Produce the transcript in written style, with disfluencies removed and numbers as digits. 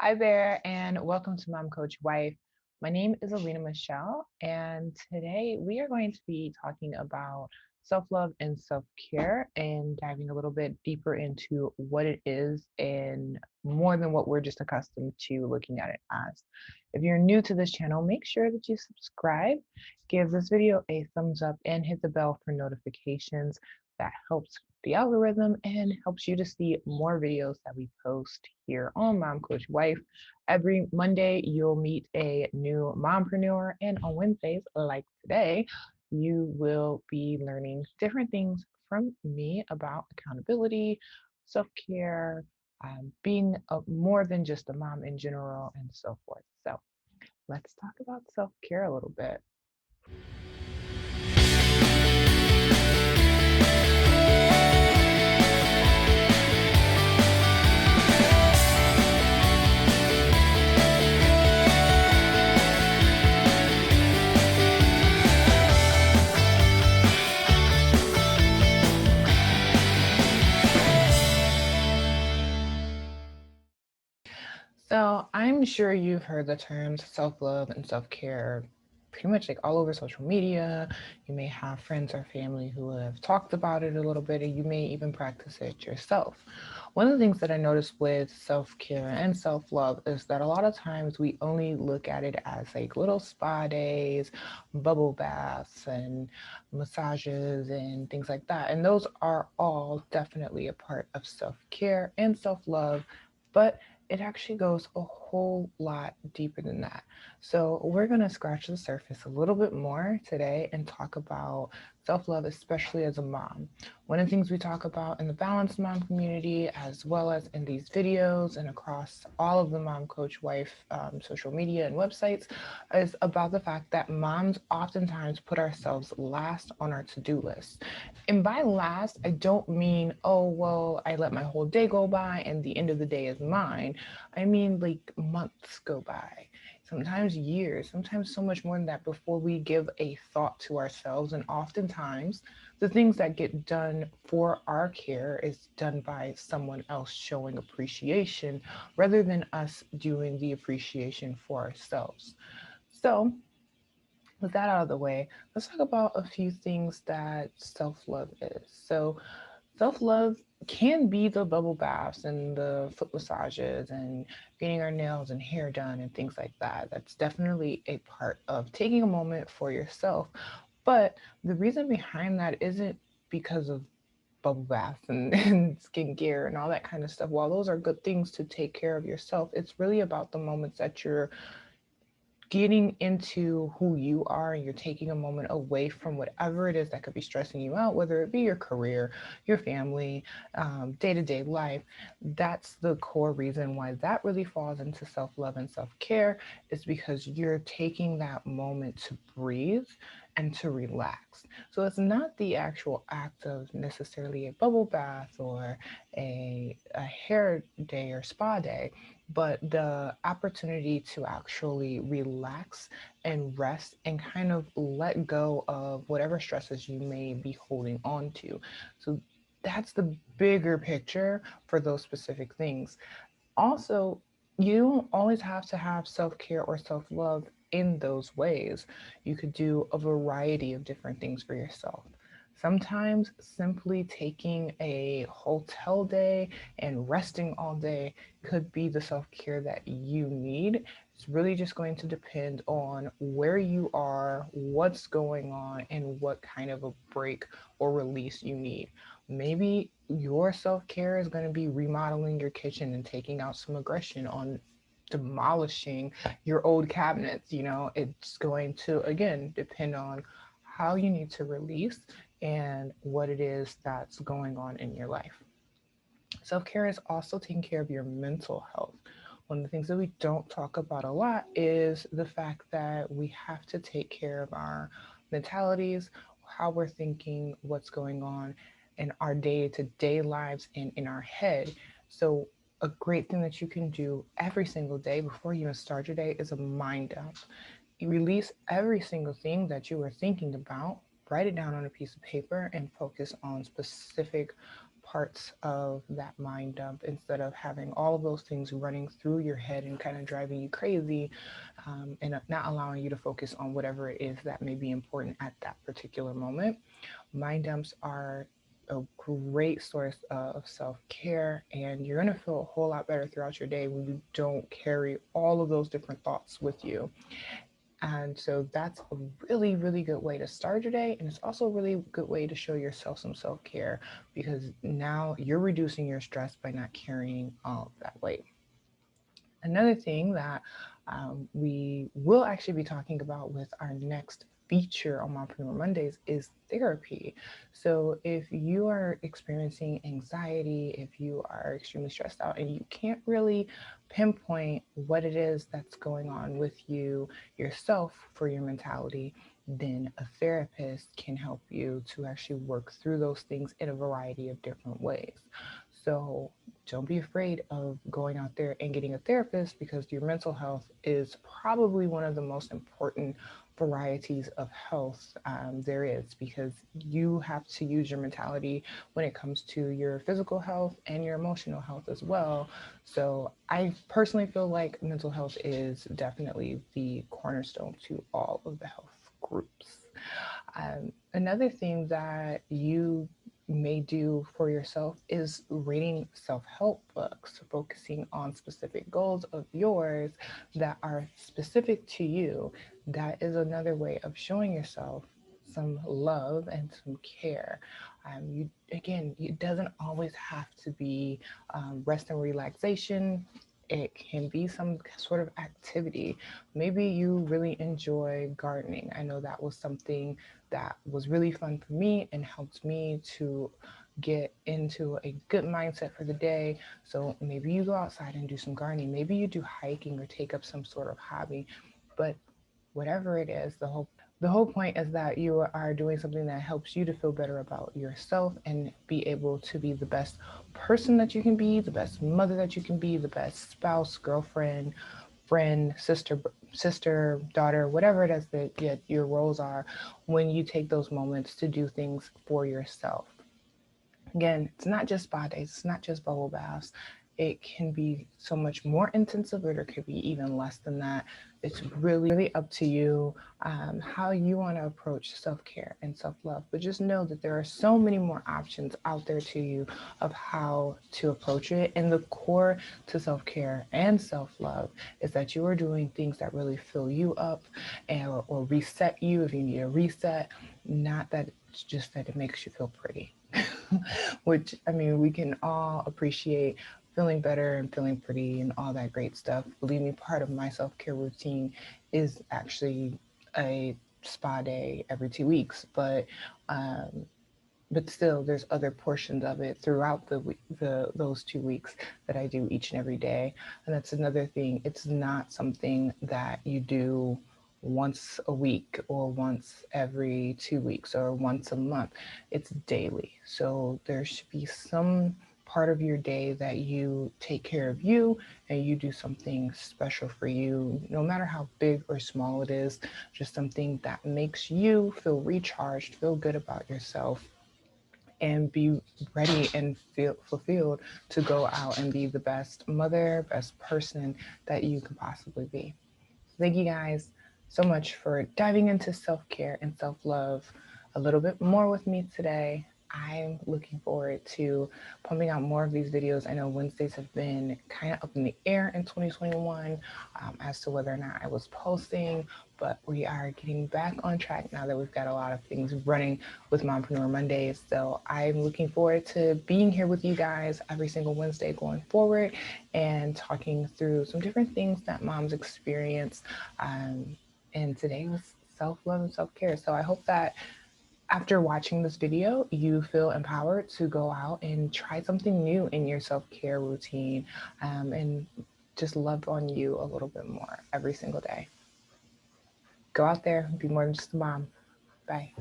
Hi there, and welcome to Mom Coach Wife. My name is Alina Michelle, and today we are going to be talking about self love and self care and diving a little bit deeper into what it is and more than what we're just accustomed to looking at it as. If you're new to this channel, make sure that you subscribe, give this video a thumbs up, and hit the bell for notifications. That helps the algorithm and helps you to see more videos that we post here on Mom Coach Wife. Every Monday, you'll meet a new mompreneur, and on Wednesdays, like today, you will be learning different things from me about accountability, self care, being more than just a mom in general, and so forth. So, let's talk about self care a little bit. So I'm sure you've heard the terms self-love and self-care pretty much like all over social media. You may have friends or family who have talked about it a little bit, and you may even practice it yourself. One of the things that I noticed with self-care and self-love is that a lot of times we only look at it as like little spa days, bubble baths, and massages and things like that. And those are all definitely a part of self-care and self-love. But it actually goes a whole lot deeper than that. So, we're going to scratch the surface a little bit more today and talk about self love, especially as a mom. One of the things we talk about in the Balanced Mom community, as well as in these videos and across all of the Mom Coach Wife social media and websites, is about the fact that moms oftentimes put ourselves last on our to do list. And by last, I don't mean, oh, well, I let my whole day go by and the end of the day is mine. I mean, like months go by, sometimes years, sometimes so much more than that before we give a thought to ourselves. And oftentimes, the things that get done for our care is done by someone else showing appreciation rather than us doing the appreciation for ourselves. So, with that out of the way, let's talk about a few things that self love is. So, self love can be the bubble baths and the foot massages and getting our nails and hair done and things like that. That's definitely a part of taking a moment for yourself. But the reason behind that isn't because of bubble baths and, and skincare and all that kind of stuff. While those are good things to take care of yourself, it's really about the moments that you're getting into who you are and you're taking a moment away from whatever it is that could be stressing you out, whether it be your career, your family, day to day life. That's the core reason why that really falls into self love and self care, is because you're taking that moment to breathe and to relax. So it's not the actual act of necessarily a bubble bath or a hair day or spa day, but the opportunity to actually relax and rest and kind of let go of whatever stresses you may be holding on to. So that's the bigger picture for those specific things. Also, you don't always have to have self care or self love in those ways. You could do a variety of different things for yourself. Sometimes simply taking a hotel day and resting all day could be the self care that you need. It's really just going to depend on where you are, what's going on, and what kind of a break or release you need. Maybe your self care is going to be remodeling your kitchen and taking out some aggression on demolishing your old cabinets. It's going to, again, depend on how you need to release and what it is that's going on in your life. Self care is also taking care of your mental health. One of the things that we don't talk about a lot is the fact that we have to take care of our mentalities, how we're thinking, what's going on in our day to day lives and in our head. So, a great thing that you can do every single day before you even start your day is a mind dump. You release every single thing that you were thinking about, write it down on a piece of paper, and focus on specific parts of that mind dump instead of having all of those things running through your head and kind of driving you crazy, and not allowing you to focus on whatever it is that may be important at that particular moment. Mind dumps are a great source of self care, and you're going to feel a whole lot better throughout your day when you don't carry all of those different thoughts with you. And so that's a really, really good way to start your day. And it's also a really good way to show yourself some self care because now you're reducing your stress by not carrying all of that weight. Another thing that we will actually be talking about with our next feature on Mompreneur Mondays is therapy. So, if you are experiencing anxiety, if you are extremely stressed out, and you can't really pinpoint what it is that's going on with you yourself for your mentality, then a therapist can help you to actually work through those things in a variety of different ways. So, don't be afraid of going out there and getting a therapist because your mental health is probably one of the most important varieties of health there is, because you have to use your mentality when it comes to your physical health and your emotional health as well. So I personally feel like mental health is definitely the cornerstone to all of the health groups. Another thing that you may do for yourself is reading self help books, focusing on specific goals of yours that are specific to you. That is another way of showing yourself some love and some care. You again, it doesn't always have to be rest and relaxation. It can be some sort of activity. Maybe you really enjoy gardening. I know that was something that was really fun for me and helped me to get into a good mindset for the day. So maybe you go outside and do some gardening. Maybe you do hiking or take up some sort of hobby. But whatever it is, the whole point is that you are doing something that helps you to feel better about yourself and be able to be the best person that you can be, the best mother that you can be, the best spouse, girlfriend, friend, sister, daughter, whatever it is that your roles are when you take those moments to do things for yourself. Again, it's not just spa days, it's not just bubble baths. It can be so much more intensive, or it could be even less than that. It's really up to you how you want to approach self care and self love. But just know that there are so many more options out there to you of how to approach it. And the core to self care and self love is that you are doing things that really fill you up or reset you if you need a reset, not that it's just that it makes you feel pretty. Which, I mean, we can all appreciate feeling better and feeling pretty and all that great stuff. Believe me, part of my self care routine is actually a spa day every 2 weeks, um, but still, there's other portions of it throughout the those 2 weeks that I do each and every day. And that's another thing. It's not something that you do once a week or once every 2 weeks or once a month. It's daily. So there should be some part of your day that you take care of you and you do something special for you, no matter how big or small it is, just something that makes you feel recharged, feel good about yourself, and be ready and feel fulfilled to go out and be the best mother, best person that you can possibly be. Thank you guys so much for diving into self care and self love a little bit more with me today. I'm looking forward to pumping out more of these videos. I know Wednesdays have been kind of up in the air in 2021 as to whether or not I was posting, but we are getting back on track now that we've got a lot of things running with Mompreneur Mondays. So I'm looking forward to being here with you guys every single Wednesday going forward and talking through some different things that moms experience. And today was self-love and self-care. So I hope that after watching this video, you feel empowered to go out and try something new in your self-care routine, and just love on you a little bit more every single day. Go out there, be more than just a mom. Bye.